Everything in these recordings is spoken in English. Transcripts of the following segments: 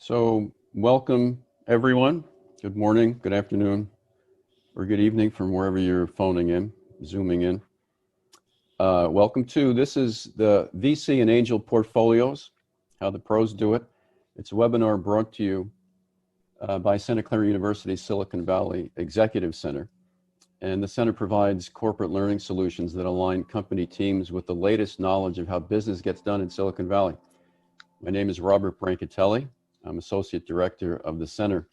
So welcome everyone. Good morning, good afternoon, or good evening from wherever you're phoning in, zooming in. This is the VC and Angel Portfolios, how the pros do it. It's a webinar brought to you by Santa Clara University Silicon Valley Executive Center. And the center provides corporate learning solutions that align company teams with the latest knowledge of how business gets done in Silicon Valley. My name is Robert Brancatelli. I'm Associate Director of the Center.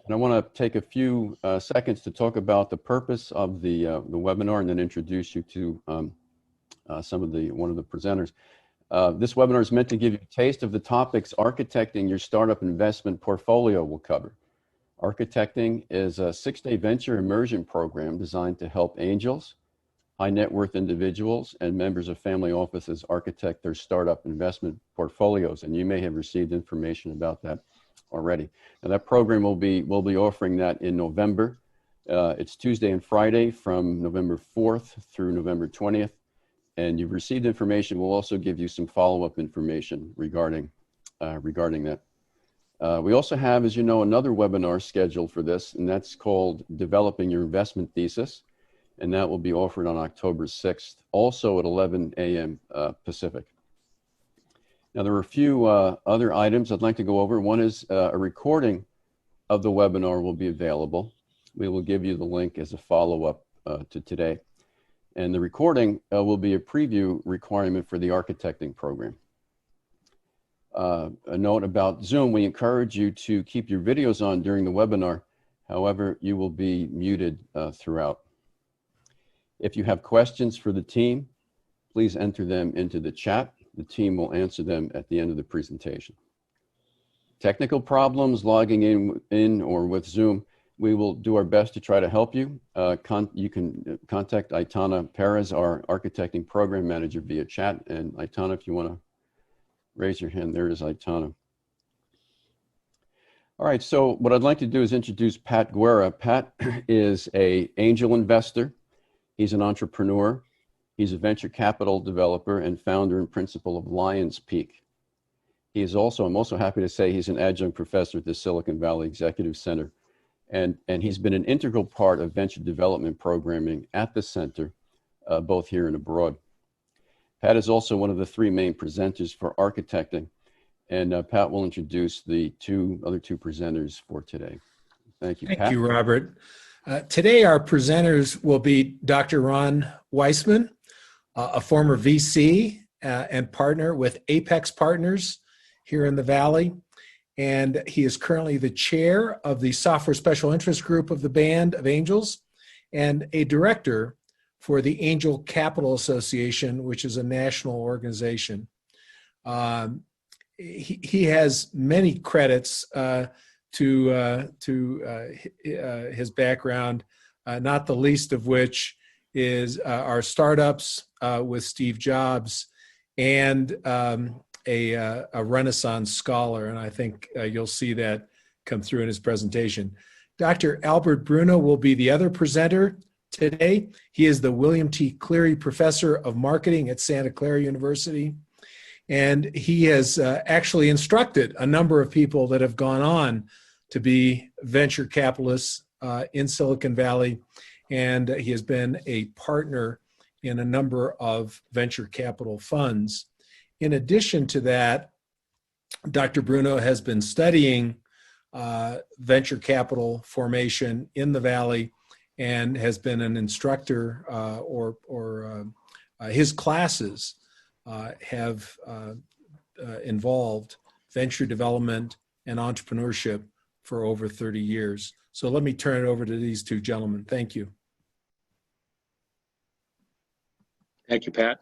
And I want to take a few seconds to talk about the purpose of the webinar and then introduce you to one of the presenters. This webinar is meant to give you a taste of the topics architecting your startup investment portfolio will cover. Architecting is a 6-day venture immersion program designed to help angels, high net worth individuals, and members of family offices architect their startup investment portfolios. And you may have received information about that already. Now that program we'll be offering that in November. It's Tuesday and Friday from November 4th through November 20th. And you've received information. We'll also give you some follow-up information regarding that. We also have, as you know, another webinar scheduled for this, and that's called Developing Your Investment Thesis. And that will be offered on October 6th, also at 11 a.m. Pacific. Now, there are a few other items I'd like to go over. One is a recording of the webinar will be available. We will give you the link as a follow-up to today. And the recording will be a preview requirement for the architecting program. A note about Zoom, we encourage you to keep your videos on during the webinar. However, you will be muted throughout. If you have questions for the team, please enter them into the chat. The team will answer them at the end of the presentation. Technical problems logging in or with Zoom, we will do our best to try to help you. You can contact Aitana Perez, our architecting program manager, via chat. And Aitana, if you want to raise your hand, there is Aitana. All right, so what I'd like to do is introduce Pat Guerra. Pat is an angel investor. He's an entrepreneur. He's a venture capital developer and founder and principal of Lions Peak. He is also, I'm also happy to say, he's an adjunct professor at the Silicon Valley Executive Center. And he's been an integral part of venture development programming at the center, both here and abroad. Pat is also one of the 3 main presenters for architecting. And Pat will introduce the other two presenters for today. Thank you, Pat. Thank you, Robert. Today, our presenters will be Dr. Ron Weissman, a former VC and partner with Apex Partners here in the Valley. And he is currently the chair of the Software Special Interest Group of the Band of Angels and a director for the Angel Capital Association, which is a national organization. He has many credits to his background, not the least of which is our startups with Steve Jobs and a Renaissance scholar. And I think you'll see that come through in his presentation. Dr. Albert Bruno will be the other presenter today. He is the William T. Cleary Professor of Marketing at Santa Clara University. And he has actually instructed a number of people that have gone on to be venture capitalists in Silicon Valley, and he has been a partner in a number of venture capital funds. In addition to that, Dr. Bruno has been studying venture capital formation in the Valley and has been an instructor his classes have involved venture development and entrepreneurship for over 30 years. So let me turn it over to these 2 gentlemen. Thank you. Thank you, Pat.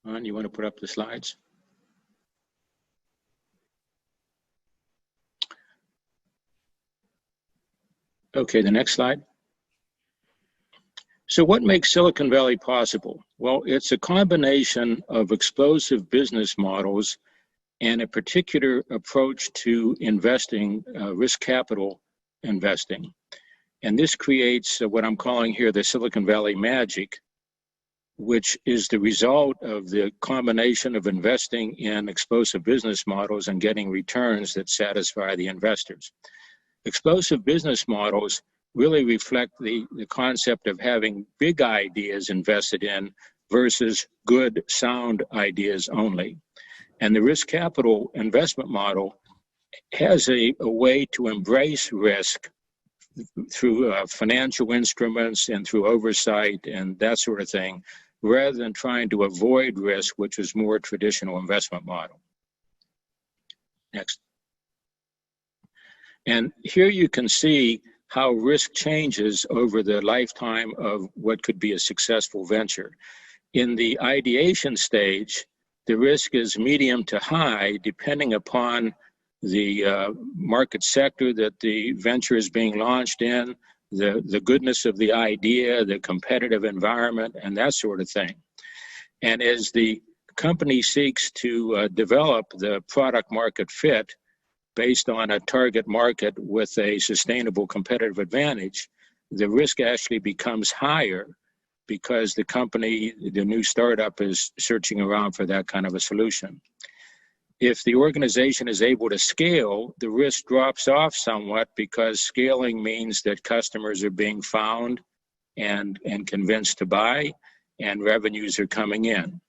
Ron, you want to put up the slides? Okay, the next slide. So what makes Silicon Valley possible? Well, it's a combination of explosive business models and a particular approach to investing, risk capital investing. And this creates what I'm calling here the Silicon Valley magic, which is the result of the combination of investing in explosive business models and getting returns that satisfy the investors. Explosive business models really reflect the concept of having big ideas invested in versus good, sound ideas only. And the risk capital investment model has a way to embrace risk through financial instruments and through oversight and that sort of thing, rather than trying to avoid risk, which is more traditional investment model. Next. And here you can see how risk changes over the lifetime of what could be a successful venture. In the ideation stage, the risk is medium to high, depending upon the market sector that the venture is being launched in, the goodness of the idea, the competitive environment, and that sort of thing. And as the company seeks to develop the product market fit based on a target market with a sustainable competitive advantage, the risk actually becomes higher because the company, the new startup, is searching around for that kind of a solution. If the organization is able to scale, the risk drops off somewhat because scaling means that customers are being found and convinced to buy, and revenues are coming in.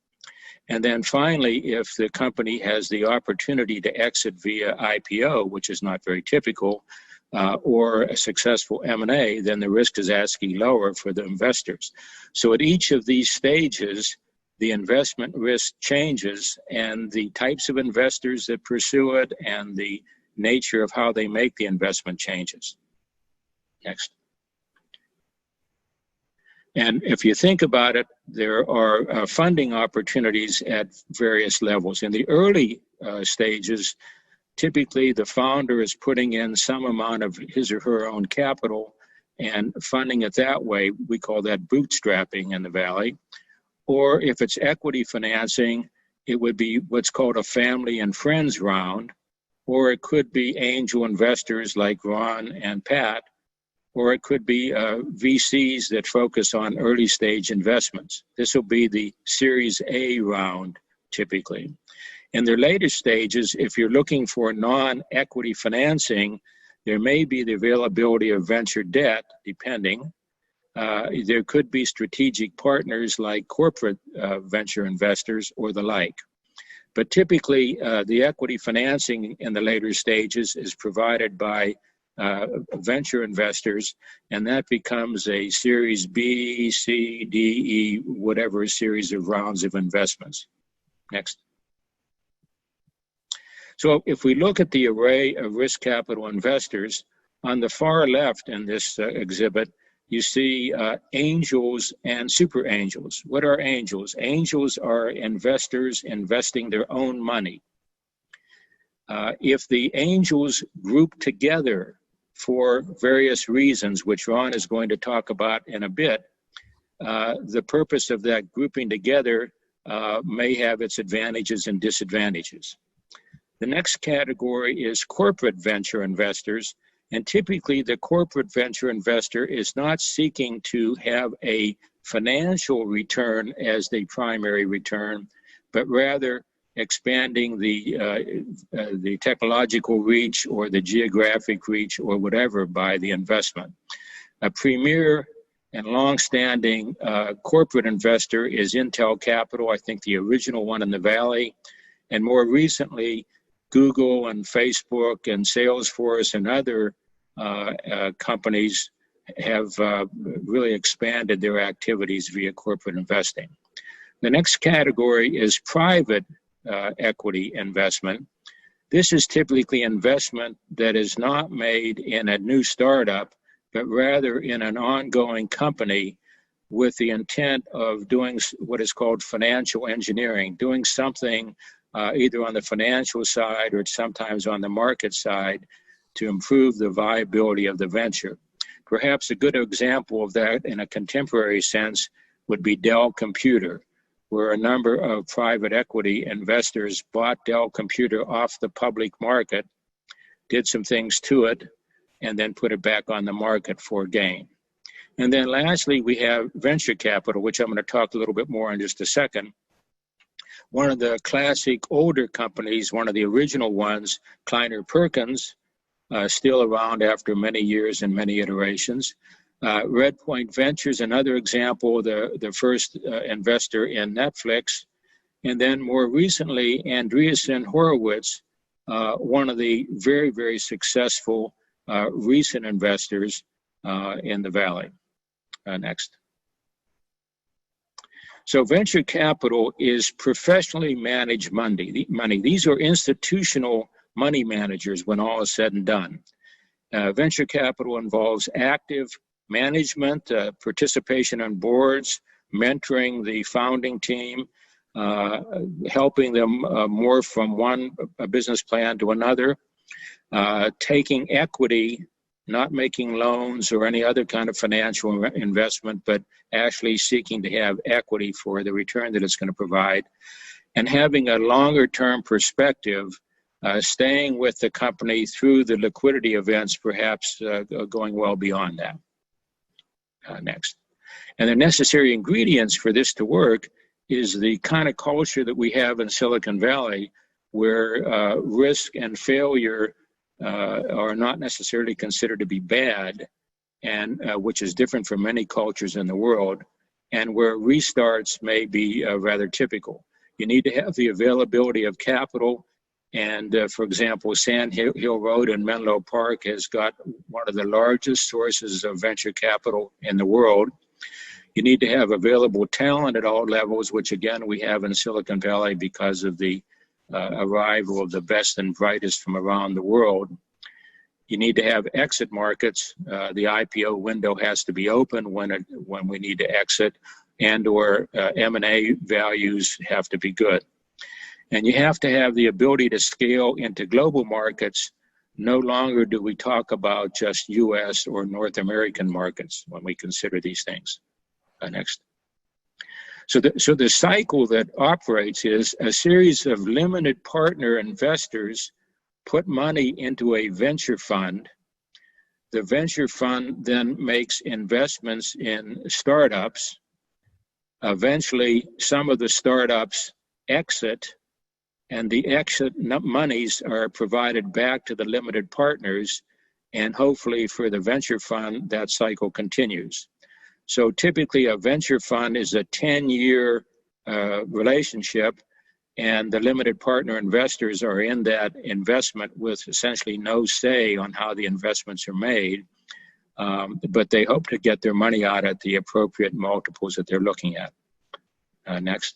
And then finally, if the company has the opportunity to exit via IPO, which is not very typical, or a successful M&A, then the risk is actually lower for the investors. So at each of these stages, the investment risk changes, and the types of investors that pursue it and the nature of how they make the investment changes. Next. And if you think about it, there are funding opportunities at various levels. In the early stages, typically the founder is putting in some amount of his or her own capital and funding it that way. We call that bootstrapping in the Valley. Or if it's equity financing, it would be what's called a family and friends round, or it could be angel investors like Ron and Pat, or it could be VCs that focus on early stage investments. This will be the Series A round, typically. In their later stages, if you're looking for non-equity financing, there may be the availability of venture debt, depending. There could be strategic partners like corporate venture investors or the like. But typically, the equity financing in the later stages is provided by venture investors, and that becomes a Series B, C, D, E, whatever series of rounds of investments. Next. So if we look at the array of risk capital investors, on the far left in this exhibit, you see angels and super angels. What are angels? Angels are investors investing their own money. If the angels group together for various reasons, which Ron is going to talk about in a bit, the purpose of that grouping together may have its advantages and disadvantages. The next category is corporate venture investors. And typically, the corporate venture investor is not seeking to have a financial return as the primary return, but rather expanding the technological reach or the geographic reach or whatever by the investment. A premier and long-standing corporate investor is Intel Capital, I think the original one in the Valley, and more recently, Google and Facebook and Salesforce and other companies have really expanded their activities via corporate investing. The next category is private equity investment. This is typically investment that is not made in a new startup, but rather in an ongoing company with the intent of doing what is called financial engineering, doing something either on the financial side or sometimes on the market side to improve the viability of the venture. Perhaps a good example of that in a contemporary sense would be Dell Computer, where a number of private equity investors bought Dell Computer off the public market, did some things to it, and then put it back on the market for gain. And then lastly, we have venture capital, which I'm going to talk a little bit more in just a second. One of the classic older companies, one of the original ones, Kleiner Perkins, still around after many years and many iterations. Red Point Ventures, another example, the first investor in Netflix. And then more recently, Andreessen Horowitz, one of the very, very successful recent investors in the Valley. Next. So venture capital is professionally managed money. These are institutional money managers when all is said and done. Venture capital involves active management, participation on boards, mentoring the founding team, helping them morph from one business plan to another, taking equity, not making loans or any other kind of financial investment, but actually seeking to have equity for the return that it's going to provide, and having a longer term perspective, staying with the company through the liquidity events, perhaps going well beyond that. Next. And the necessary ingredients for this to work is the kind of culture that we have in Silicon Valley, where risk and failure are not necessarily considered to be bad, and which is different from many cultures in the world, and where restarts may be rather typical. You need to have the availability of capital, and for example, Sand Hill Road in Menlo Park has got one of the largest sources of venture capital in the world. You need to have available talent at all levels, which again we have in Silicon Valley because of the arrival of the best and brightest from around the world. You need to have exit markets. The IPO window has to be open when we need to exit, and or M&A values have to be good. And you have to have the ability to scale into global markets. No longer do we talk about just US or North American markets when we consider these things. Next. So the cycle that operates is a series of limited partner investors put money into a venture fund. The venture fund then makes investments in startups. Eventually, some of the startups exit, and the exit monies are provided back to the limited partners, and hopefully for the venture fund, that cycle continues. So typically a venture fund is a 10-year relationship, and the limited partner investors are in that investment with essentially no say on how the investments are made, but they hope to get their money out at the appropriate multiples that they're looking at. Next.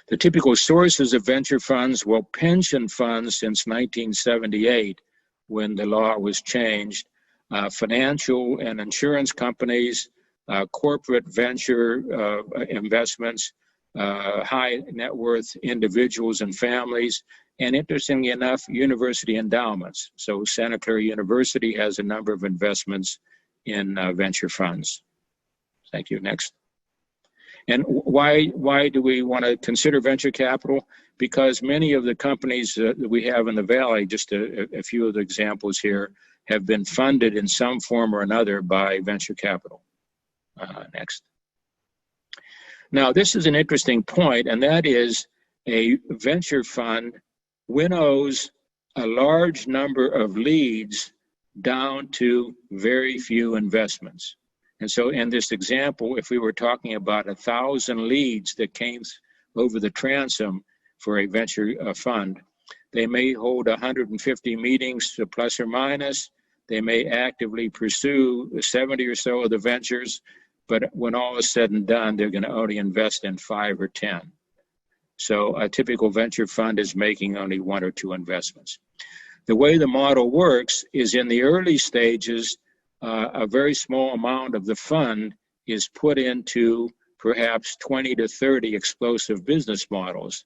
The typical sources of venture funds, well, pension funds since 1978, when the law was changed, financial and insurance companies, corporate venture investments, high net worth individuals and families, and interestingly enough, university endowments. So Santa Clara University has a number of investments in venture funds. Thank you. Next. And why do we want to consider venture capital? Because many of the companies that we have in the Valley, just a few of the examples here, have been funded in some form or another by venture capital. Next. Now, this is an interesting point, and that is a venture fund winnows a large number of leads down to very few investments. And so in this example, if we were talking about 1,000 leads that came over the transom for a venture fund, they may hold 150 meetings plus or minus. They may actively pursue 70 or so of the ventures, but when all is said and done, they're going to only invest in 5 or 10. So a typical venture fund is making only 1 or 2 investments. The way the model works is in the early stages, a very small amount of the fund is put into perhaps 20 to 30 explosive business models.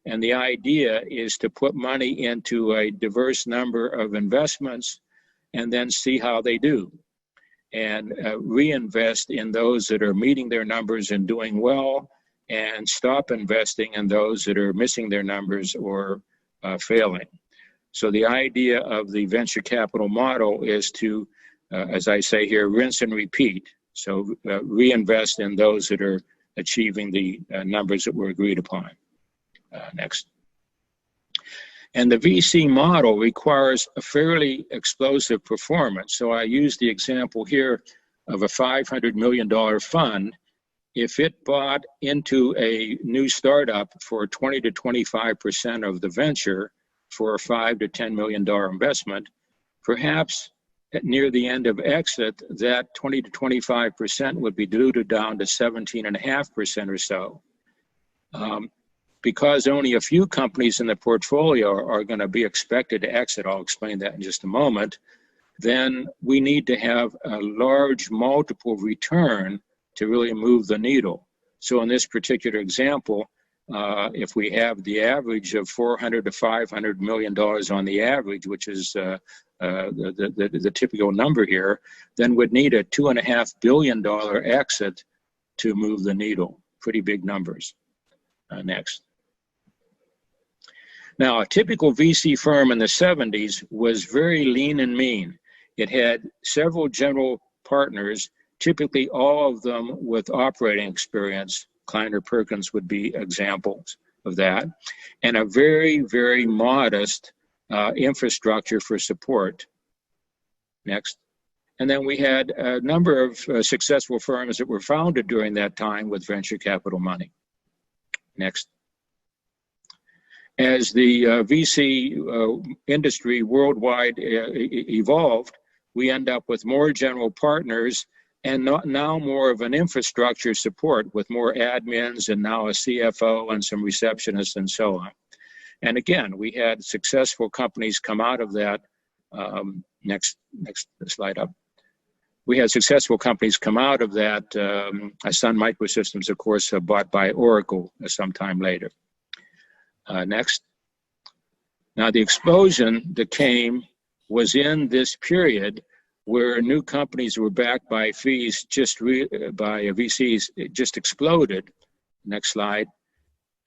And the idea is to put money into a diverse number of investments and then see how they do, and reinvest in those that are meeting their numbers and doing well, and stop investing in those that are missing their numbers or failing. So the idea of the venture capital model is to, as I say here, rinse and repeat. So reinvest in those that are achieving the numbers that were agreed upon. Next. And the VC model requires a fairly explosive performance. So I use the example here of a $500 million fund. If it bought into a new startup for 20 to 25% of the venture for a $5 to $10 million investment, perhaps near the end of exit, that 20 to 25% would be diluted down to 17.5% or so. Because only a few companies in the portfolio are going to be expected to exit, I'll explain that in just a moment, then we need to have a large multiple return to really move the needle. So in this particular example, if we have the average of $400 to $500 million on the average, which is the typical number here, then we'd need a $2.5 billion exit to move the needle. Pretty big numbers. Next. Now, a typical VC firm in the 70s was very lean and mean. It had several general partners, typically all of them with operating experience. Kleiner Perkins would be examples of that, and a very, very modest infrastructure for support. Next. And then we had a number of successful firms that were founded during that time with venture capital money. Next. As the VC industry worldwide evolved, we end up with more general partners and now more of an infrastructure support with more admins and now a CFO and some receptionists and so on. And again, we had successful companies come out of that. Next slide up. We had successful companies come out of that. Sun Microsystems, of course, bought by Oracle sometime later. Next. Now, the explosion that came was in this period where new companies were backed by fees by VCs, it just exploded. Next slide.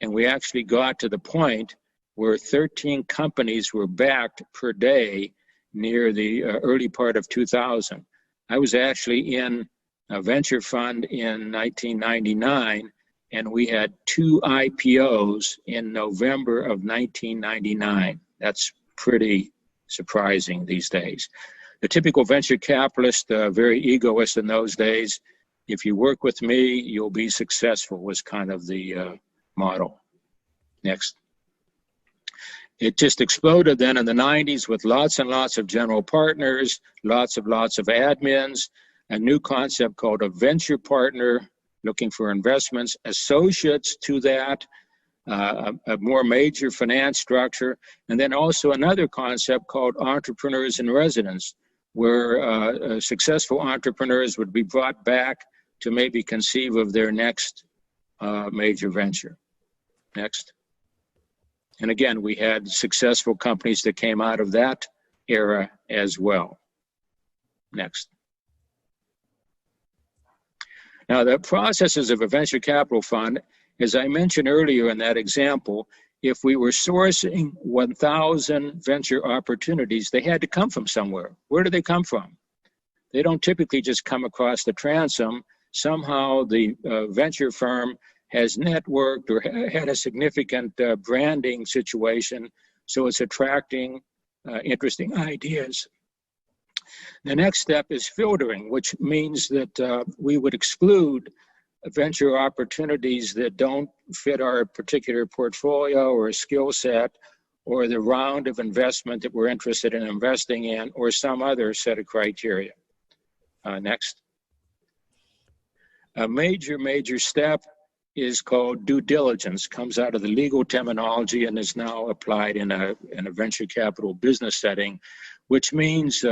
And we actually got to the point where 13 companies were backed per day near the early part of 2000. I was actually in a venture fund in 1999, and we had 2 IPOs in November of 1999. That's pretty surprising these days. The typical venture capitalist, very egoist in those days, if you work with me, you'll be successful, was kind of the model. Next. It just exploded then in the 90s with lots and lots of general partners, lots of admins, a new concept called a venture partner, looking for investments, associates to that, a more major finance structure, and then also another concept called entrepreneurs in residence, where successful entrepreneurs would be brought back to maybe conceive of their next major venture. Next. And again, we had successful companies that came out of that era as well. Next. Now, the processes of a venture capital fund, as I mentioned earlier in that example, if we were sourcing 1,000 venture opportunities, they had to come from somewhere. Where do they come from? They don't typically just come across the transom. Somehow the venture firm has networked or had a significant branding situation, so it's attracting interesting ideas. The next step is filtering, which means that we would exclude venture opportunities that don't fit our particular portfolio or skill set or the round of investment that we're interested in investing in or some other set of criteria. Next. A major step is called due diligence, comes out of the legal terminology and is now applied in a venture capital business setting, which means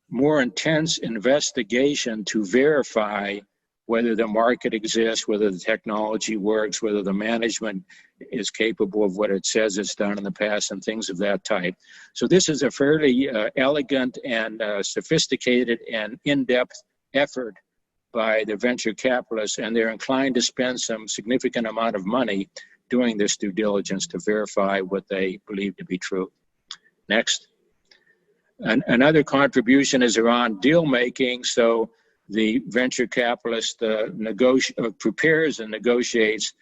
more intense investigation to verify whether the market exists, whether the technology works, whether the management is capable of what it says it's done in the past, and things of that type. So this is a fairly elegant and sophisticated and in-depth effort by the venture capitalists, and they're inclined to spend some significant amount of money doing this due diligence to verify what they believe to be true. Next. Another contribution is around deal making. So the venture capitalist prepares and negotiates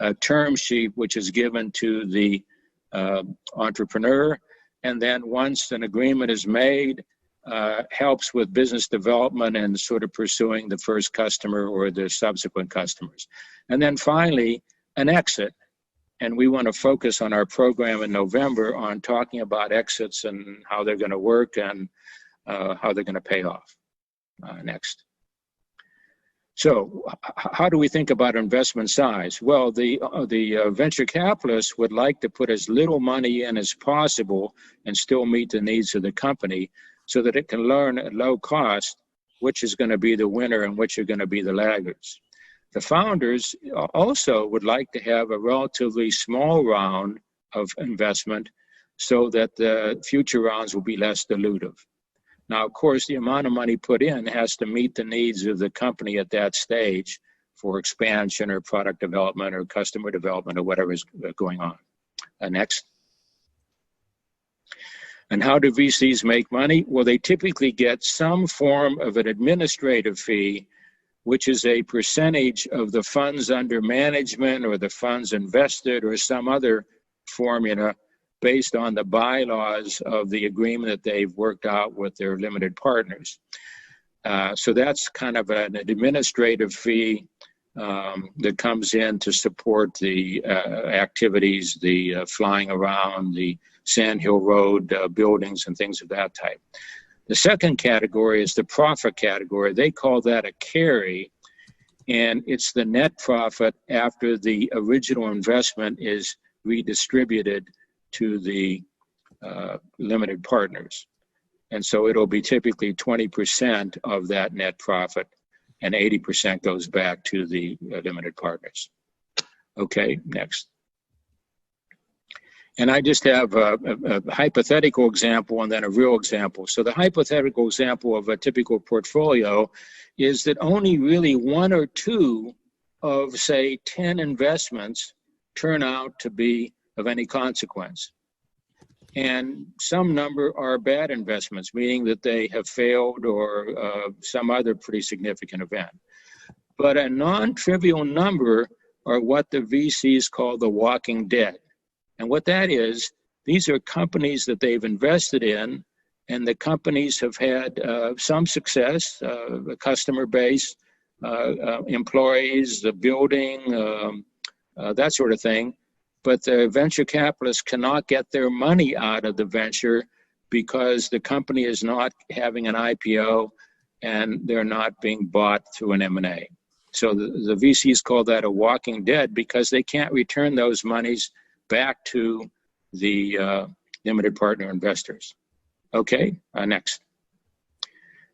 a term sheet which is given to the entrepreneur, and then once an agreement is made, helps with business development and sort of pursuing the first customer or the subsequent customers. And then finally, an exit. And we want to focus on our program in November on talking about exits and how they're going to work and how they're going to pay off. Next. So how do we think about investment size? Well, the venture capitalists would like to put as little money in as possible and still meet the needs of the company so that it can learn at low cost which is going to be the winner and which are going to be the laggards. The founders also would like to have a relatively small round of investment so that the future rounds will be less dilutive. Now, of course, the amount of money put in has to meet the needs of the company at that stage for expansion or product development or customer development or whatever is going on. Next. And how do VCs make money? Well, they typically get some form of an administrative fee, which is a percentage of the funds under management or the funds invested or some other formula based on the bylaws of the agreement that they've worked out with their limited partners. So that's kind of an administrative fee that comes in to support the activities, the flying around, the Sand Hill Road buildings and things of that type. The second category is the profit category. They call that a carry, and it's the net profit after the original investment is redistributed to the limited partners. And so it'll be typically 20% of that net profit, and 80% goes back to the limited partners. Okay, next. And I just have a hypothetical example and then a real example. So the hypothetical example of a typical portfolio is that only really one or two of, say, 10 investments turn out to be of any consequence. And some number are bad investments, meaning that they have failed or some other pretty significant event. But a non-trivial number are what the VCs call the walking dead. And what that is, these are companies that they've invested in, and the companies have had some success, a customer base, employees, the building, that sort of thing. But the venture capitalists cannot get their money out of the venture because the company is not having an IPO and they're not being bought through an M&A. So the VCs call that a walking dead because they can't return those monies back to the limited partner investors. Okay, next.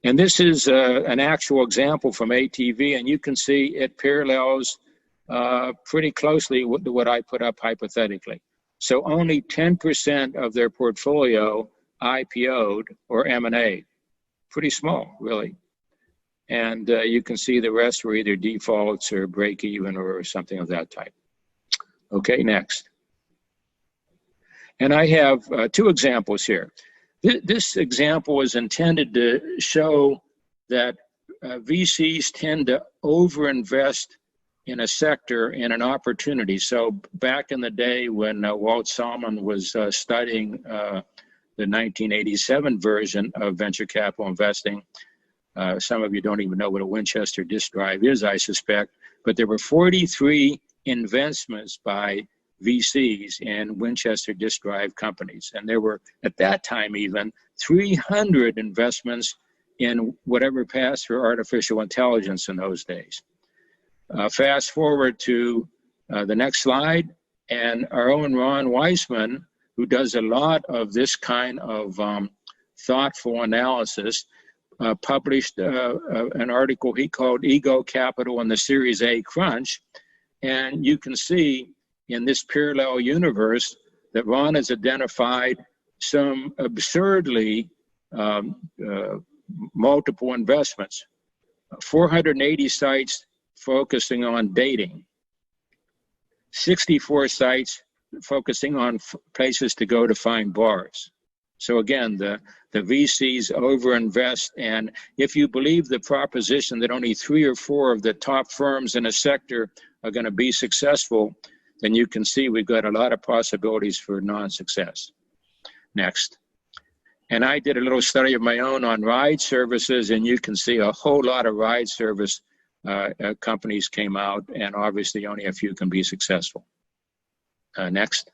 And this is an actual example from ATV, and you can see it parallels pretty closely to what I put up hypothetically. So only 10% of their portfolio IPO'd or M&A. Pretty small, really. And you can see the rest were either defaults or break even or something of that type. Okay, next. And I have two examples here. This example is intended to show that VCs tend to overinvest in a sector, in an opportunity. So back in the day when Walt Salmon was studying the 1987 version of venture capital investing, some of you don't even know what a Winchester disk drive is, I suspect, but there were 43 investments by VCs in Winchester disk drive companies. And there were, at that time even, 300 investments in whatever passed for artificial intelligence in those days. Fast forward to the next slide, and our own Ron Weissman, who does a lot of this kind of thoughtful analysis, published an article he called Ego Capital and the Series A Crunch. And you can see in this parallel universe that Ron has identified some absurdly multiple investments, 480 sites focusing on dating, 64 sites focusing on places to go to find bars, So again, the VCs overinvest, and if you believe the proposition that only 3 or 4 of the top firms in a sector are going to be successful, then you can see we've got a lot of possibilities for non-success. Next. And I did a little study of my own on ride services, and you can see a whole lot of ride service companies came out, and obviously only a few can be successful. Next.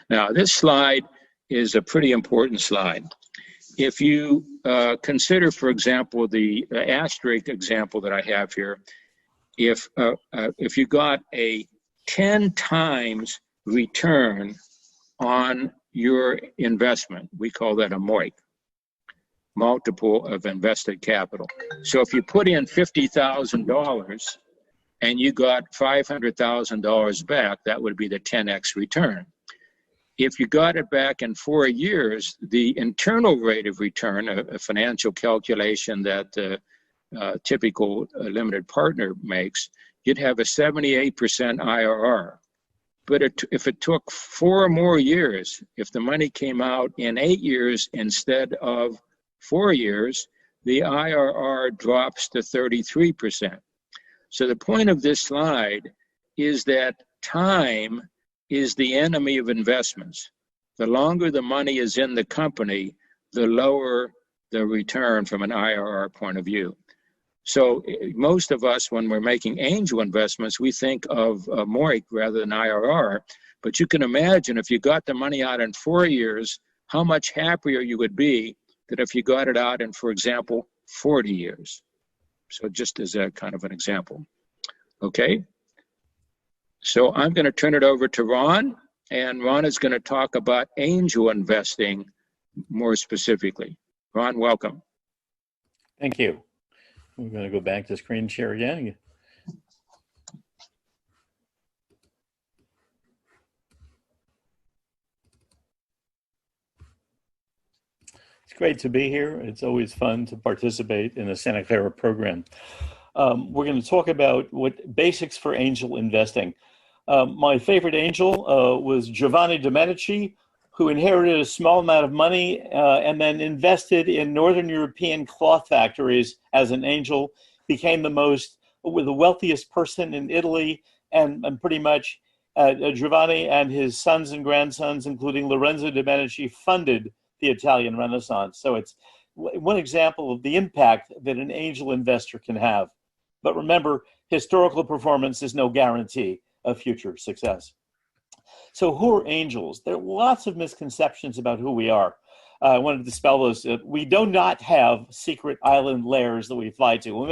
Now, this slide is a pretty important slide. If you consider, for example, the asterisk example that I have here, if you got a 10 times return on your investment, we call that a MOIC, multiple of invested capital. So if you put in $50,000 and you got $500,000 back, that would be the 10x return. If you got it back in 4 years, the internal rate of return, a financial calculation that typical limited partner makes, you'd have a 78% IRR. But if it took 4 more years, if the money came out in 8 years instead of 4 years, the IRR drops to 33%. So the point of this slide is that time is the enemy of investments. The longer the money is in the company, the lower the return from an IRR point of view. So most of us, when we're making angel investments, we think of MOIC rather than IRR. But you can imagine if you got the money out in 4 years, how much happier you would be than if you got it out in, for example, 40 years. So just as a kind of an example. Okay. So I'm going to turn it over to Ron, and Ron is going to talk about angel investing more specifically. Ron, welcome. Thank you. We're going to go back to screen share again. It's great to be here. It's always fun to participate in the Santa Clara program. We're going to talk about what basics for angel investing. My favorite angel was Giovanni Domenici, who inherited a small amount of money and then invested in Northern European cloth factories as an angel, became the wealthiest person in Italy, and pretty much Giovanni and his sons and grandsons, including Lorenzo Domenici, funded the Italian Renaissance. So it's one example of the impact that an angel investor can have. But remember, historical performance is no guarantee of future success. So who are angels? There are lots of misconceptions about who we are. I wanted to dispel those. We do not have secret island lairs that we fly to. Well,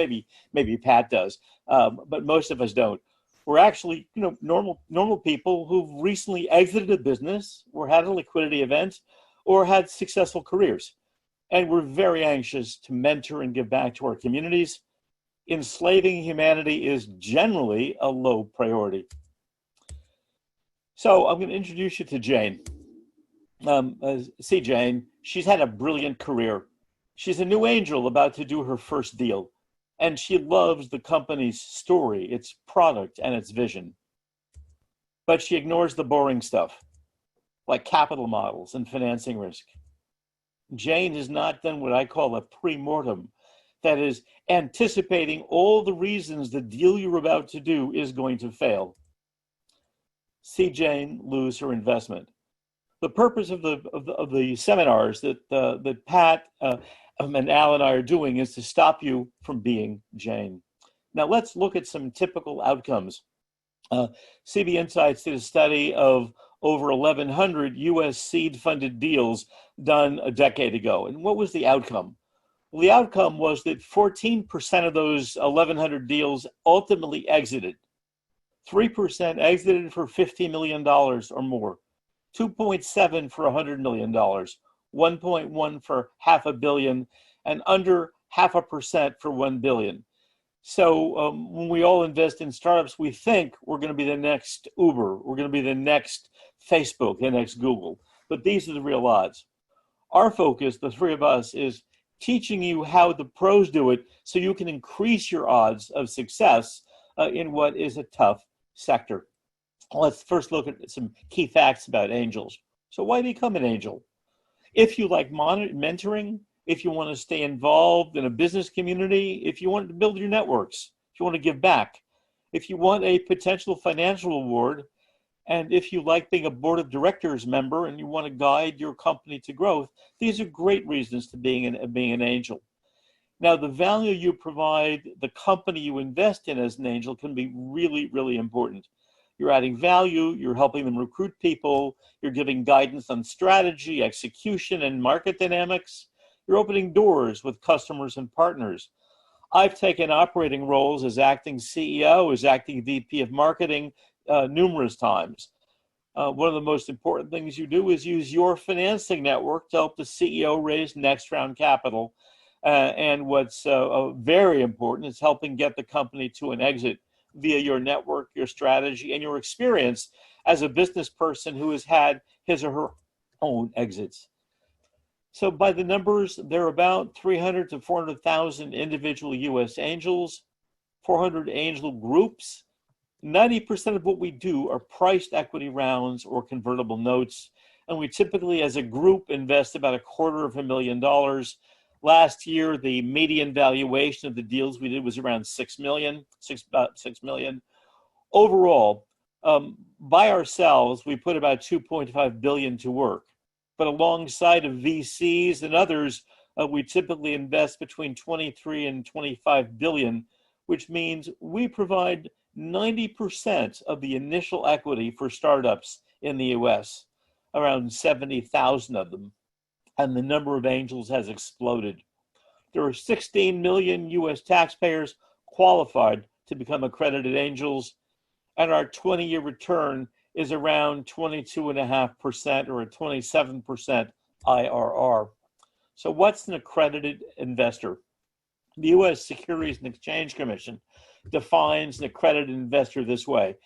maybe Pat does, but most of us don't. We're actually, normal people who've recently exited a business, or had a liquidity event, or had successful careers. And we're very anxious to mentor and give back to our communities. Enslaving humanity is generally a low priority. So I'm going to introduce you to Jane. See Jane, she's had a brilliant career. She's a new angel about to do her first deal, and she loves the company's story, its product, and its vision. But she ignores the boring stuff, like capital models and financing risk. Jane has not done what I call a premortem, that is, anticipating all the reasons the deal you're about to do is going to fail. See Jane lose her investment. The purpose of the seminars that Pat and Al and I are doing is to stop you from being Jane. Now let's look at some typical outcomes. CB Insights did a study of over 1,100 U.S. seed-funded deals done a decade ago. And what was the outcome? Well, the outcome was that 14% of those 1,100 deals ultimately exited. 3% exited for $50 million or more, 2.7 for $100 million, 1.1 for $500 million, and under 0.5% for $1 billion. So when we all invest in startups, we think we're going to be the next Uber, we're going to be the next Facebook, the next Google. But these are the real odds. Our focus, the three of us, is teaching you how the pros do it so you can increase your odds of success in what is a tough sector. Let's first look at some key facts about angels. So why become an angel? If you like mentoring, if you want to stay involved in a business community, if you want to build your networks, if you want to give back, if you want a potential financial reward, and if you like being a board of directors member and you want to guide your company to growth, these are great reasons to being an angel. Now, the value you provide the company you invest in as an angel can be really, really important. You're adding value, you're helping them recruit people, you're giving guidance on strategy, execution, and market dynamics. You're opening doors with customers and partners. I've taken operating roles as acting CEO, as acting VP of marketing numerous times. One of the most important things you do is use your financing network to help the CEO raise next round capital. And what's very important is helping get the company to an exit via your network, your strategy, and your experience as a business person who has had his or her own exits. So by the numbers, there are about 300 to 400,000 individual U.S. angels, 400 angel groups. 90% of what we do are priced equity rounds or convertible notes. And we typically, as a group, invest about $250,000. Last year, the median valuation of the deals we did was around $6 million. Overall, by ourselves, we put about $2.5 billion to work. But alongside of VCs and others, we typically invest between 23 and 25 billion, which means we provide 90% of the initial equity for startups in the US, around 70,000 of them. And the number of angels has exploded. There are 16 million US taxpayers qualified to become accredited angels, and our 20-year return is around 22.5% or a 27% IRR. So what's an accredited investor? The US Securities and Exchange Commission defines an accredited investor this way: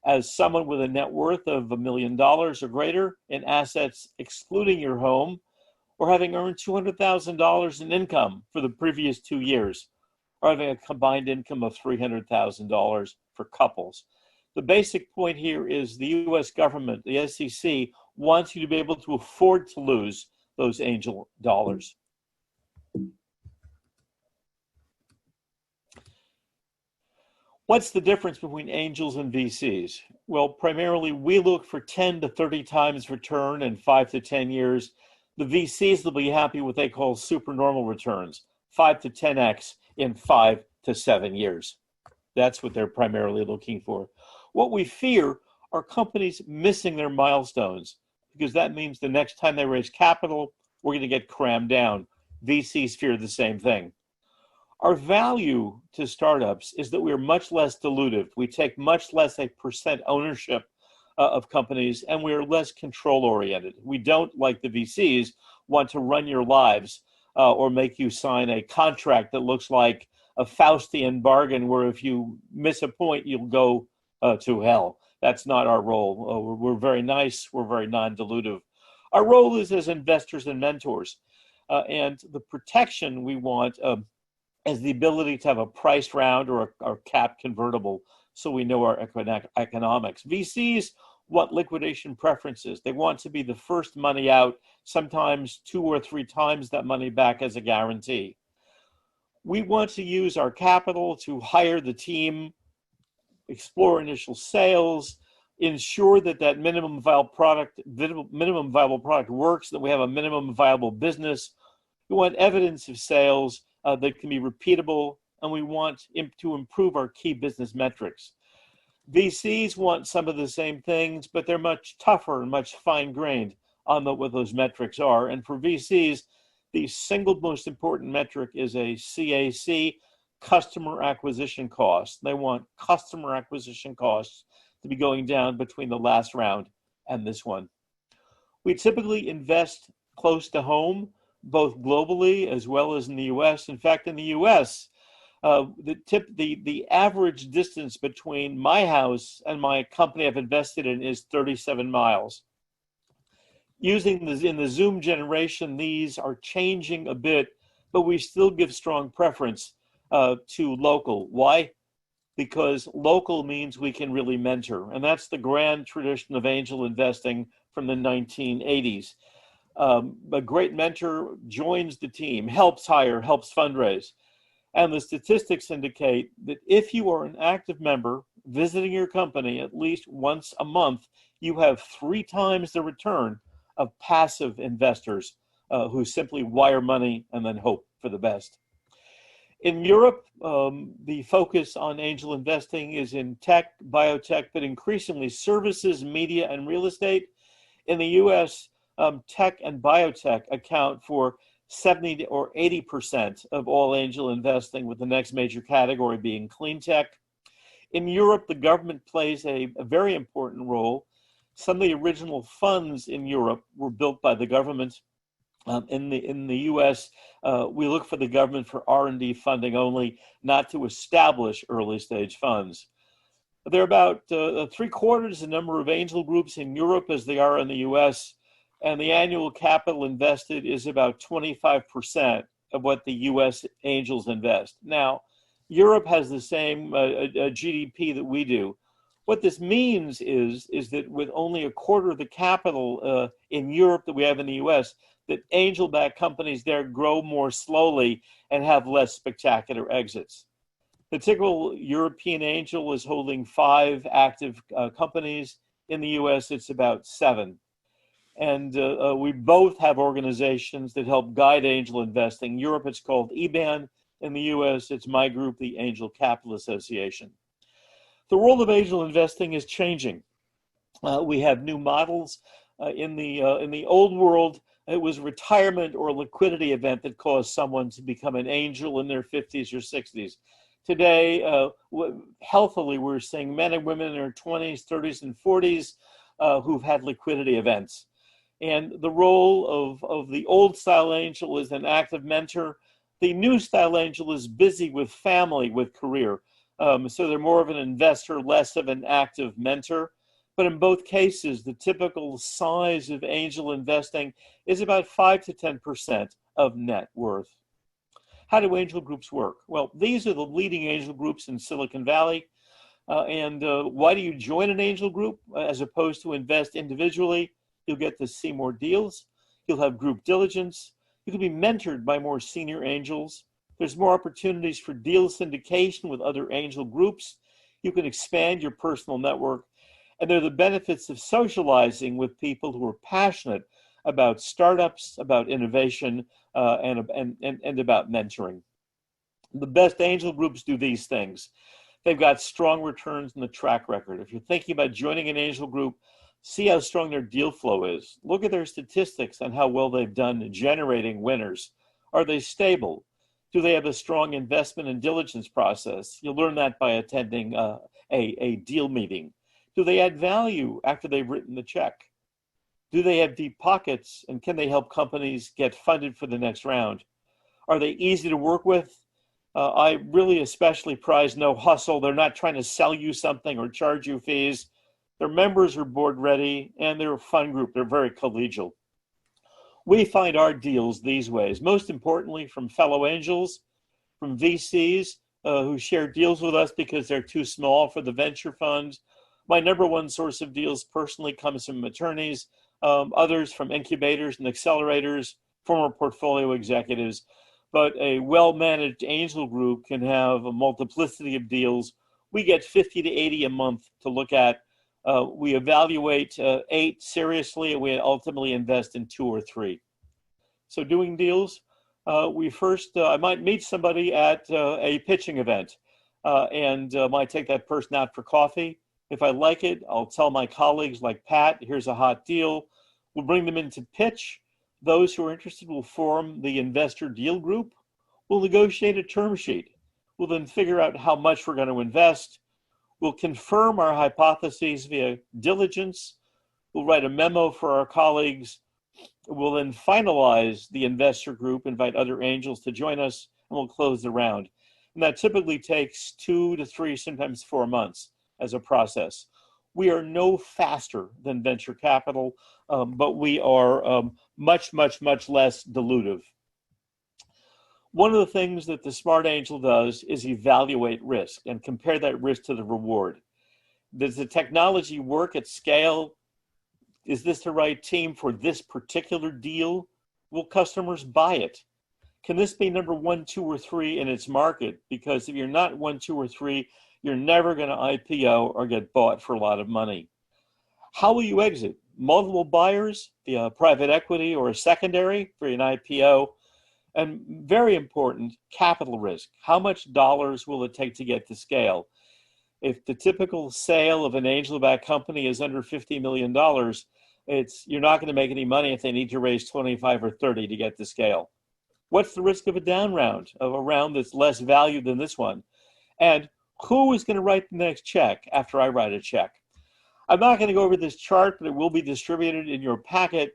as someone with a net worth of $1 million or greater in assets excluding your home, or having earned $200,000 in income for the previous 2 years, or having a combined income of $300,000 for couples. The basic point here is the U.S. government, the SEC, wants you to be able to afford to lose those angel dollars. What's the difference between angels and VCs? Well, primarily we look for 10 to 30 times return in 5 to 10 years. The VCs will be happy with what they call supernormal returns, 5 to 10x in 5 to 7 years. That's what they're primarily looking for. What we fear are companies missing their milestones, because that means the next time they raise capital, we're going to get crammed down. VCs fear the same thing. Our value to startups is that we are much less dilutive. We take much less a percent ownership of companies, and we are less control oriented. We don't, like the VCs, want to run your lives or make you sign a contract that looks like a Faustian bargain where if you miss a point, you'll go to hell. That's not our role. We're very nice. We're very non-dilutive. Our role is as investors and mentors. And the protection we want is the ability to have a priced round or a cap convertible so we know our economics. VCs want liquidation preferences. They want to be the first money out, sometimes 2 or 3 times that money back as a guarantee. We want to use our capital to hire the team, explore initial sales, ensure that minimum viable product works, that we have a minimum viable business. We want evidence of sales that can be repeatable, and we want to improve our key business metrics. VCs want some of the same things, but they're much tougher and much fine-grained on what those metrics are. And for VCs, the single most important metric is a CAC, customer acquisition cost. They want customer acquisition costs to be going down between the last round and this one. We typically invest close to home, both globally as well as in the US. In fact, in the US, the average distance between my house and my company I've invested in is 37 miles. In the Zoom generation, these are changing a bit, but we still give strong preference to local. Why? Because local means we can really mentor, and that's the grand tradition of angel investing from the 1980s. A great mentor joins the team, helps hire, helps fundraise. And the statistics indicate that if you are an active member visiting your company at least once a month, you have 3 times the return of passive investors who simply wire money and then hope for the best. In Europe, the focus on angel investing is in tech, biotech, but increasingly services, media, and real estate. In the US, tech and biotech account for 70 or 80% of all angel investing, with the next major category being clean tech. In Europe, the government plays a very important role. Some of the original funds in Europe were built by the government. In the U.S., we look for the government for R&D funding only, not to establish early stage funds. There are about 3/4 the number of angel groups in Europe as they are in the U.S., and the annual capital invested is about 25% of what the U.S. angels invest. Now, Europe has the same GDP that we do. What this means is that with only 1/4 of the capital in Europe that we have in the U.S., that angel-backed companies there grow more slowly and have less spectacular exits. The typical European angel is holding 5 active companies. In the U.S., it's about 7. And we both have organizations that help guide angel investing. In Europe, it's called EBAN. In the U.S., it's my group, the Angel Capital Association. The role of angel investing is changing. We have new models. In the old world, it was retirement or liquidity event that caused someone to become an angel in their 50s or 60s. Today, healthily, we're seeing men and women in their 20s, 30s, and 40s who've had liquidity events. And the role of the old style angel is an active mentor. The new style angel is busy with family, with career. So they're more of an investor, less of an active mentor. But in both cases, the typical size of angel investing is about 5 to 10% of net worth. How do angel groups work? Well, these are the leading angel groups in Silicon Valley. And why do you join an angel group as opposed to invest individually? You'll get to see more deals. You'll have group diligence. You can be mentored by more senior angels. There's more opportunities for deal syndication with other angel groups. You can expand your personal network. And there are the benefits of socializing with people who are passionate about startups, about innovation, and about mentoring. The best angel groups do these things. They've got strong returns in the track record. If you're thinking about joining an angel group, see how strong their deal flow is. Look at their statistics on how well they've done generating winners. Are they stable? Do they have a strong investment and diligence process? You'll learn that by attending a deal meeting. Do they add value after they've written the check? Do they have deep pockets, and can they help companies get funded for the next round? Are they easy to work with? I really especially prize no hustle. They're not trying to sell you something or charge you fees. Their members are board ready, and they're a fun group. They're very collegial. We find our deals these ways, most importantly from fellow angels, from VCs who share deals with us because they're too small for the venture funds. My number one source of deals personally comes from attorneys, others from incubators and accelerators, former portfolio executives. But a well-managed angel group can have a multiplicity of deals. We get 50 to 80 a month to look at. We evaluate 8 seriously, and we ultimately invest in 2 or 3. So doing deals, I might meet somebody at a pitching event and might take that person out for coffee. If I like it, I'll tell my colleagues like Pat, here's a hot deal. We'll bring them in to pitch. Those who are interested will form the investor deal group. We'll negotiate a term sheet. We'll then figure out how much we're going to invest. We'll confirm our hypotheses via diligence. We'll write a memo for our colleagues. We'll then finalize the investor group, invite other angels to join us, and we'll close the round. And that typically takes 2 to 3, sometimes 4 months as a process. We are no faster than venture capital, but we are much, much, much less dilutive. One of the things that the smart angel does is evaluate risk and compare that risk to the reward. Does the technology work at scale? Is this the right team for this particular deal? Will customers buy it? Can this be number 1, 2, or 3 in its market? Because if you're not 1, 2, or 3, you're never going to IPO or get bought for a lot of money. How will you exit? Multiple buyers via private equity or a secondary for an IPO? And very important, capital risk. How much dollars will it take to get to scale? If the typical sale of an angel-backed company is under $50 million, you're not going to make any money if they need to raise 25 or 30 to get to scale. What's the risk of a down round, of a round that's less valued than this one? And who is going to write the next check after I write a check? I'm not going to go over this chart, but it will be distributed in your packet.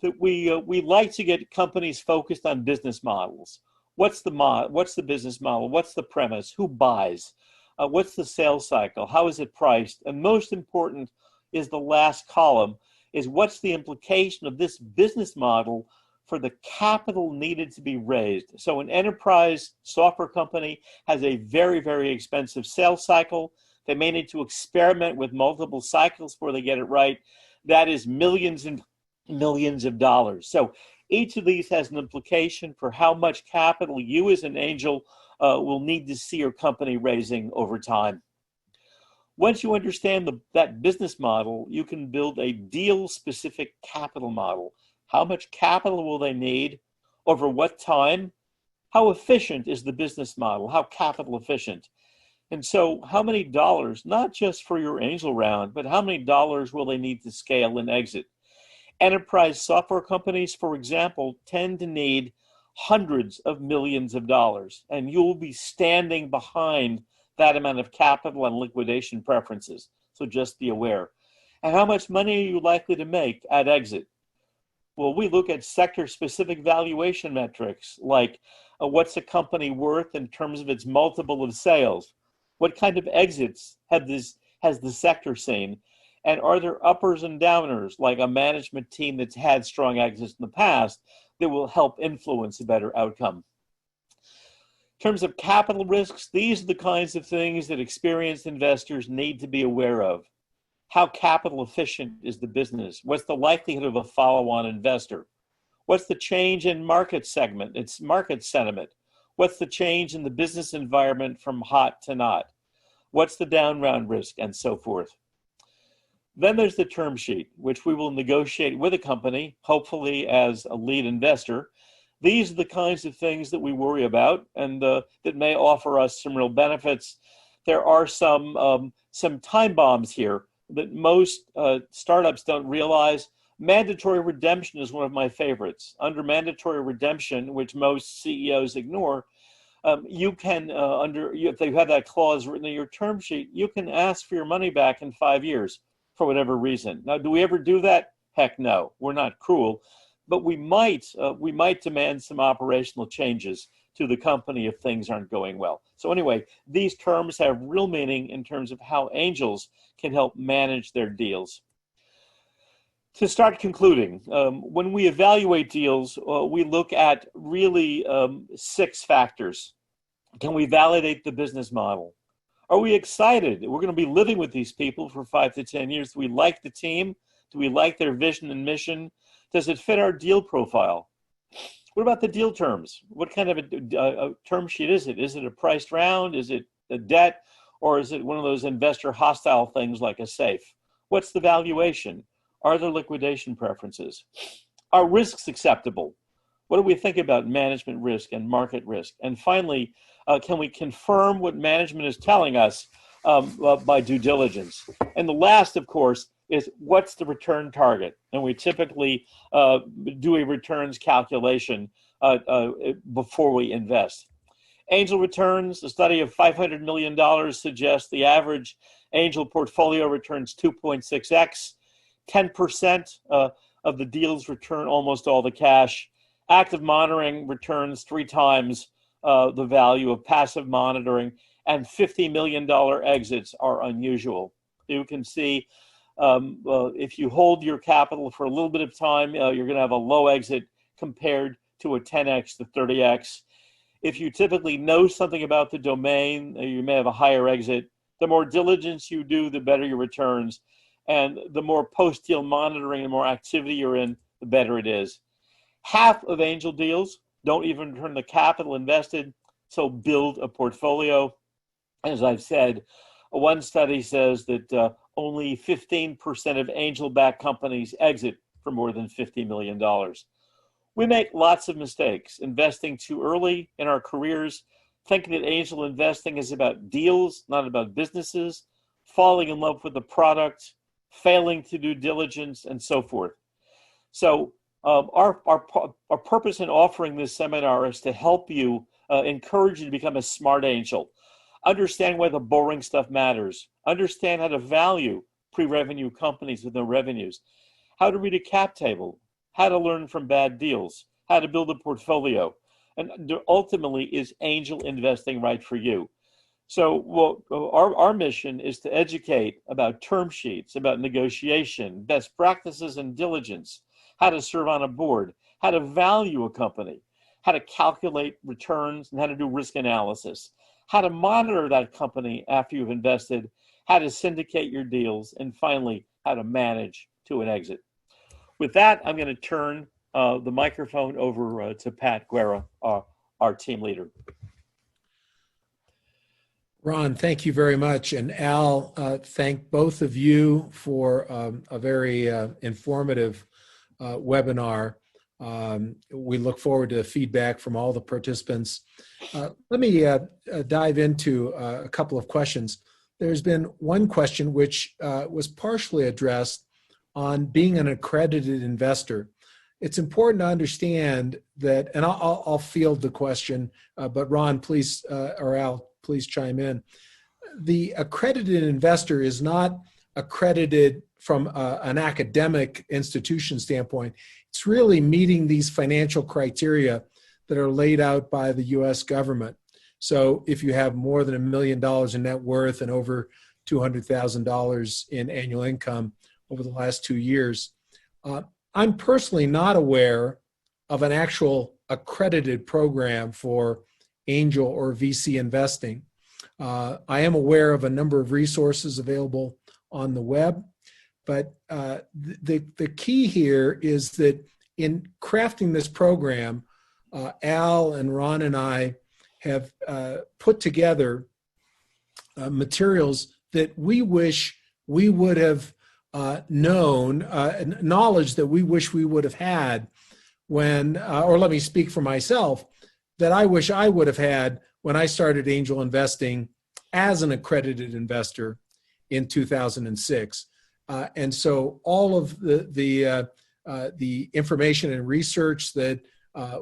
That we like to get companies focused on business models. What's the business model? What's the premise? Who buys? What's the sales cycle? How is it priced? And most important is the last column, is what's the implication of this business model for the capital needed to be raised. So an enterprise software company has a very, very expensive sales cycle. They may need to experiment with multiple cycles before they get it right. That is millions and millions of dollars. So each of these has an implication for how much capital you as an angel will need to see your company raising over time. Once you understand that business model, you can build a deal-specific capital model. How much capital will they need? Over what time? How efficient is the business model? How capital efficient? And so how many dollars, not just for your angel round, but how many dollars will they need to scale and exit? Enterprise software companies, for example, tend to need hundreds of millions of dollars, and you'll be standing behind that amount of capital and liquidation preferences. So just be aware. And how much money are you likely to make at exit? Well, we look at sector-specific valuation metrics, like what's a company worth in terms of its multiple of sales? What kind of exits has the sector seen? And are there uppers and downers, like a management team that's had strong exits in the past, that will help influence a better outcome? In terms of capital risks, these are the kinds of things that experienced investors need to be aware of. How capital efficient is the business? What's the likelihood of a follow-on investor? What's the change in market segment, its market sentiment? What's the change in the business environment from hot to not? What's the down round risk, and so forth? Then there's the term sheet, which we will negotiate with a company, hopefully as a lead investor. These are the kinds of things that we worry about and that may offer us some real benefits. There are some time bombs here that most startups don't realize. Mandatory redemption is one of my favorites. Under mandatory redemption, which most CEOs ignore, you can, if they have that clause written in your term sheet, you can ask for your money back in 5 years for whatever reason. Now, do we ever do that? Heck no, we're not cruel, but we might demand some operational changes to the company if things aren't going well. So anyway, these terms have real meaning in terms of how angels can help manage their deals. To start concluding, when we evaluate deals, we look at really 6 factors. Can we validate the business model? Are we excited? We're going to be living with these people for 5 to 10 years. Do we like the team? Do we like their vision and mission? Does it fit our deal profile? What about the deal terms? What kind of a term sheet is it? Is it a priced round? Is it a debt? Or is it one of those investor hostile things like a safe? What's the valuation? Are there liquidation preferences? Are risks acceptable? What do we think about management risk and market risk? And finally, can we confirm what management is telling us by due diligence? And the last, of course, is what's the return target? And we typically do a returns calculation before we invest. Angel returns, the study of $500 million suggests the average angel portfolio returns 2.6x. 10% of the deals return almost all the cash. Active monitoring returns 3 times the value of passive monitoring, and $50 million exits are unusual. You can see if you hold your capital for a little bit of time, you're going to have a low exit compared to a 10x to 30x. If you typically know something about the domain, you may have a higher exit. The more diligence you do, the better your returns. And the more post-deal monitoring, the more activity you're in, the better it is. Half of angel deals don't even return the capital invested, so build a portfolio. As I've said, one study says that only 15% of angel-backed companies exit for more than $50 million. We make lots of mistakes, investing too early in our careers, thinking that angel investing is about deals, not about businesses, falling in love with the product, failing to do diligence, and so forth. So our purpose in offering this seminar is to help you, encourage you to become a smart angel. Understand why the boring stuff matters. Understand how to value pre-revenue companies with no revenues. How to read a cap table. How to learn from bad deals. How to build a portfolio. And ultimately, is angel investing right for you? So our mission is to educate about term sheets, about negotiation, best practices and diligence, how to serve on a board, how to value a company, how to calculate returns, and how to do risk analysis, how to monitor that company after you've invested, how to syndicate your deals, and finally, how to manage to an exit. With that, I'm going to turn the microphone over to Pat Guerra, our team leader. Ron, thank you very much. And Al, thank both of you for a very informative webinar. We look forward to feedback from all the participants. Let me dive into a couple of questions. There's been one question which was partially addressed on being an accredited investor. It's important to understand that, and I'll field the question, but Ron, please, or Al, please chime in. The accredited investor is not accredited from an academic institution standpoint. It's really meeting these financial criteria that are laid out by the U.S. government. So if you have more than $1 million in net worth and over $200,000 in annual income over the last 2 years, I'm personally not aware of an actual accredited program for angel or VC investing. I am aware of a number of resources available on the web, but the key here is that in crafting this program, Al and Ron and I have put together materials that we wish we would have known, knowledge that we wish we would have had when, or let me speak for myself, that I wish I would have had when I started angel investing as an accredited investor in 2006. And so all of the information and research that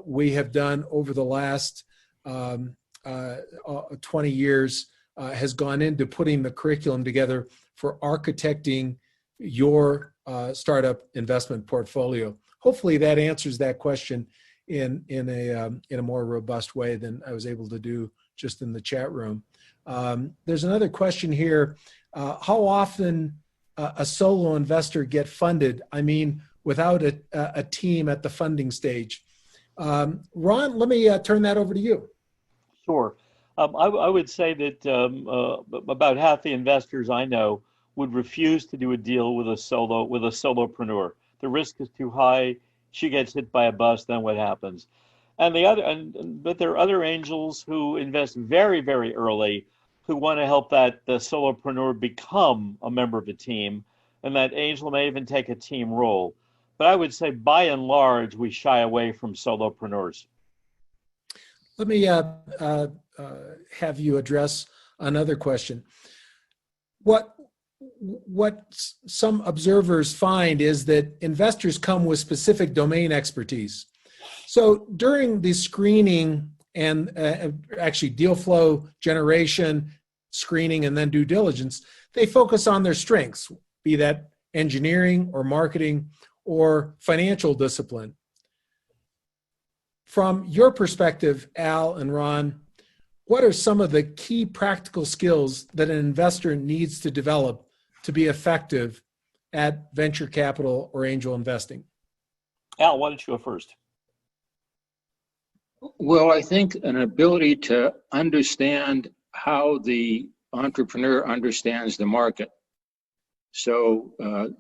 we have done over the last 20 years has gone into putting the curriculum together for architecting your startup investment portfolio. Hopefully that answers that question in a more robust way than I was able to do just in the chat room. There's another question here. How often a solo investor get funded? I mean, without a team at the funding stage. Ron, let me turn that over to you. Sure. I would say that about half the investors I know would refuse to do a deal with a solopreneur. The risk is too high. She gets hit by a bus, then what happens? And but there are other angels who invest very, very early, who want to help the solopreneur become a member of a team, and that angel may even take a team role. But I would say, by and large, we shy away from solopreneurs. Let me have you address another question. What some observers find is that investors come with specific domain expertise. So during the screening and actually deal flow generation, screening, and then due diligence, they focus on their strengths, be that engineering or marketing or financial discipline. From your perspective, Al and Ron, what are some of the key practical skills that an investor needs to develop to be effective at venture capital or angel investing? Al, why don't you go first? Well, I think an ability to understand how the entrepreneur understands the market. So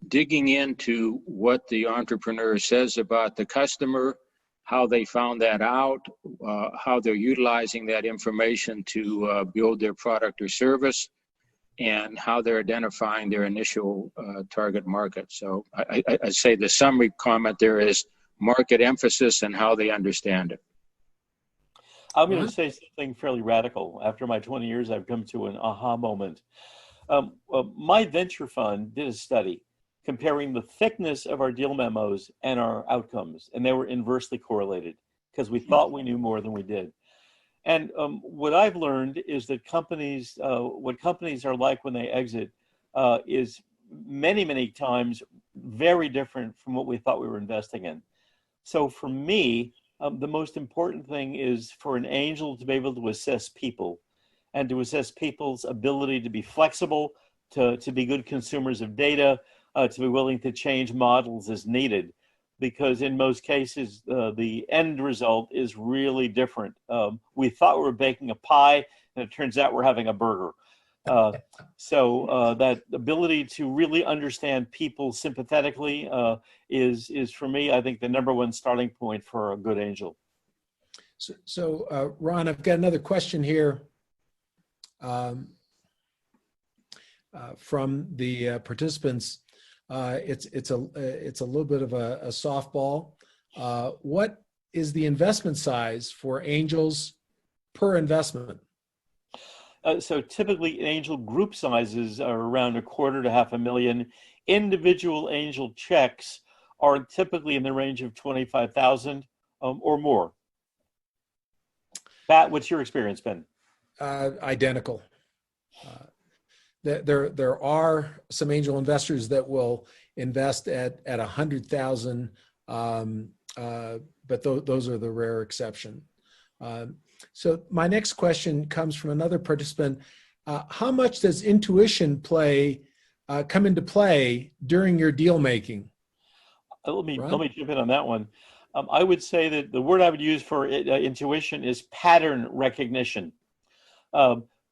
digging into what the entrepreneur says about the customer, how they found that out, how they're utilizing that information to build their product or service, and how they're identifying their initial target market. So I'd say the summary comment there is market emphasis and how they understand it. I'm going to say something fairly radical. After my 20 years, I've come to an aha moment. My venture fund did a study comparing the thickness of our deal memos and our outcomes, and they were inversely correlated because we thought we knew more than we did. And what I've learned is that what companies are like when they exit is many, many times very different from what we thought we were investing in. So for me, the most important thing is for an angel to be able to assess people and to assess people's ability to be flexible, to be good consumers of data, to be willing to change models as needed. Because in most cases, the end result is really different. We thought we were baking a pie, and it turns out we're having a burger. So that ability to really understand people sympathetically is for me, I think, the number one starting point for a good angel. So Ron, I've got another question here from the participants. It's a little bit of a softball. What is the investment size for angels per investment? So typically angel group sizes are around $250,000 to $500,000. Individual angel checks are typically in the range of $25,000 or more. Pat, what's your experience been? Identical. There are some angel investors that will invest at 100,000, but those are the rare exception. So my next question comes from another participant. How much does intuition come into play during your deal making? Let me jump in on that one. I would say that the word I would use for intuition is pattern recognition.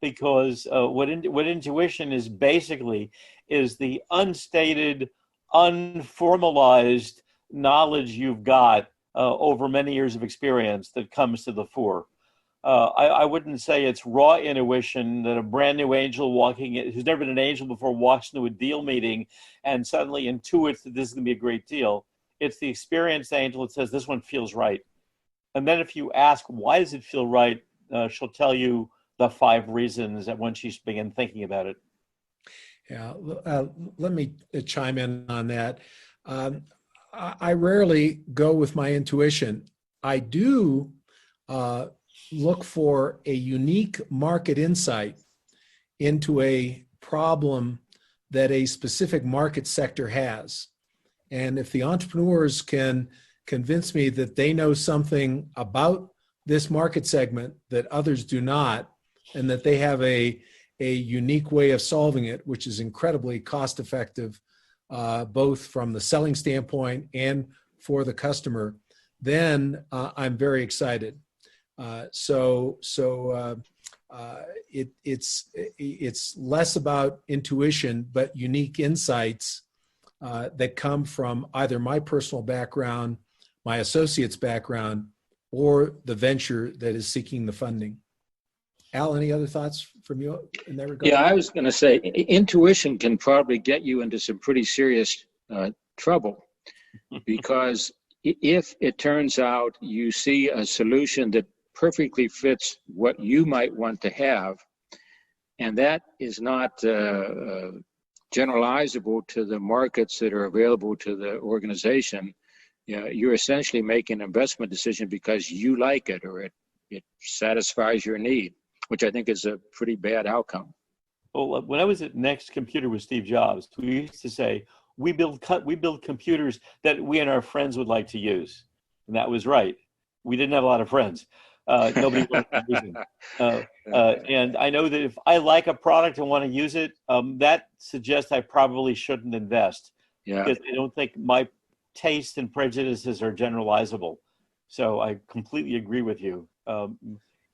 Because what intuition is basically is the unstated, unformalized knowledge you've got over many years of experience that comes to the fore. I wouldn't say it's raw intuition that a brand new angel who's never been an angel before walks into a deal meeting and suddenly intuits that this is going to be a great deal. It's the experienced angel that says this one feels right. And then if you ask, why does it feel right? She'll tell you the 5 reasons that once you begin thinking about it. Yeah, let me chime in on that. I rarely go with my intuition. I do look for a unique market insight into a problem that a specific market sector has. And if the entrepreneurs can convince me that they know something about this market segment that others do not, and that they have a unique way of solving it, which is incredibly cost effective, both from the selling standpoint and for the customer, then I'm very excited. It's less about intuition, but unique insights that come from either my personal background, my associate's background, or the venture that is seeking the funding. Al, any other thoughts from you in that regard? Yeah, I was going to say intuition can probably get you into some pretty serious trouble, because if it turns out you see a solution that perfectly fits what you might want to have, and that is not generalizable to the markets that are available to the organization, you're essentially making an investment decision because you like it or it satisfies your need, which I think is a pretty bad outcome. Well, when I was at Next Computer with Steve Jobs, we used to say, we build computers that we and our friends would like to use. And that was right. We didn't have a lot of friends. Nobody wanted to use them. And I know that if I like a product and want to use it, that suggests I probably shouldn't invest. Yeah. Because I don't think my tastes and prejudices are generalizable. So I completely agree with you.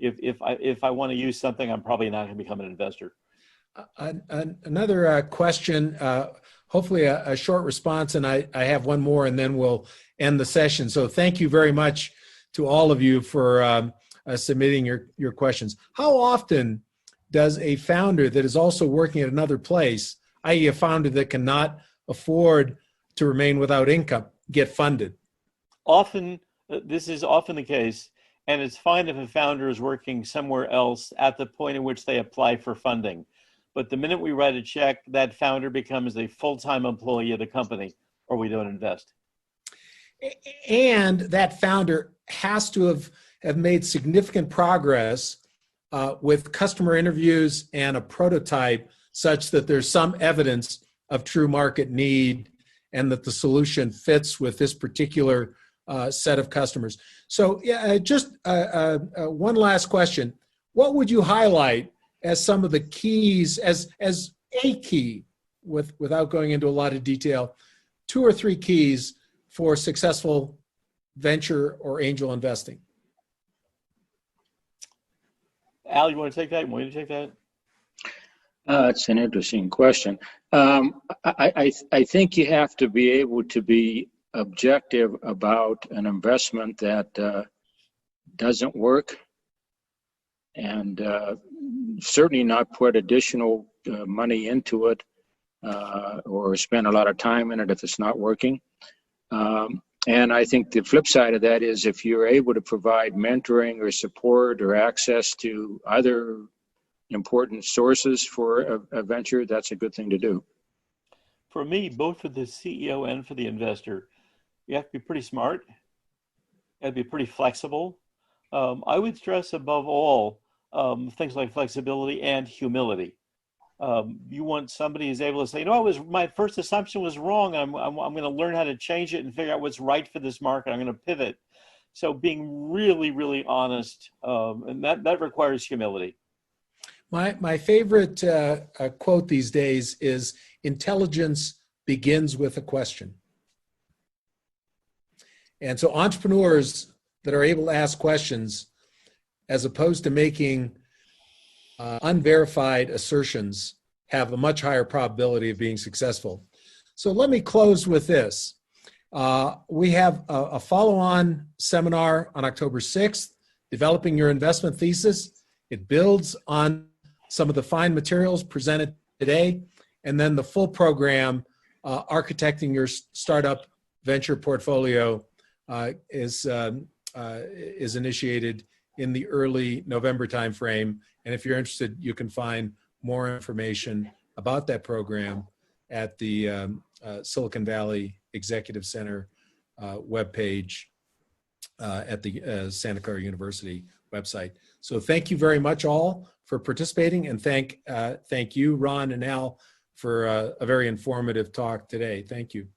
If I want to use something, I'm probably not going to become an investor. Another question, hopefully a short response, and I have one more, and then we'll end the session. So thank you very much to all of you for submitting your questions. How often does a founder that is also working at another place, i.e. a founder that cannot afford to remain without income, get funded? Often, this is often the case, and it's fine if a founder is working somewhere else at the point in which they apply for funding. But the minute we write a check, that founder becomes a full-time employee of the company, or we don't invest. And that founder has to have made significant progress with customer interviews and a prototype such that there's some evidence of true market need and that the solution fits with this particular set of customers. So just one last question. What would you highlight as some of the keys, as a key, without going into a lot of detail, 2 or 3 keys for successful venture or angel investing? Al, you want to take that? Want me to take that? It's an interesting question. I think you have to be able to be objective about an investment that doesn't work, and certainly not put additional money into it or spend a lot of time in it if it's not working. And I think the flip side of that is if you're able to provide mentoring or support or access to other important sources for a venture, that's a good thing to do. For me, both for the CEO and for the investor, you have to be pretty smart. You have to be pretty flexible. I would stress above all things like flexibility and humility. You want somebody who's able to say, my first assumption was wrong. I'm going to learn how to change it and figure out what's right for this market. I'm going to pivot. So being really, really honest, and that requires humility. My favorite quote these days is, intelligence begins with a question. And so entrepreneurs that are able to ask questions, as opposed to making unverified assertions, have a much higher probability of being successful. So let me close with this. We have a follow-on seminar on October 6th, Developing Your Investment Thesis. It builds on some of the fine materials presented today, and then the full program, Architecting Your Startup Venture Portfolio, is initiated in the early November timeframe. And if you're interested, you can find more information about that program at the Silicon Valley Executive Center webpage at the Santa Clara University website. So thank you very much all for participating, and thank you, Ron and Al, for a very informative talk today. Thank you.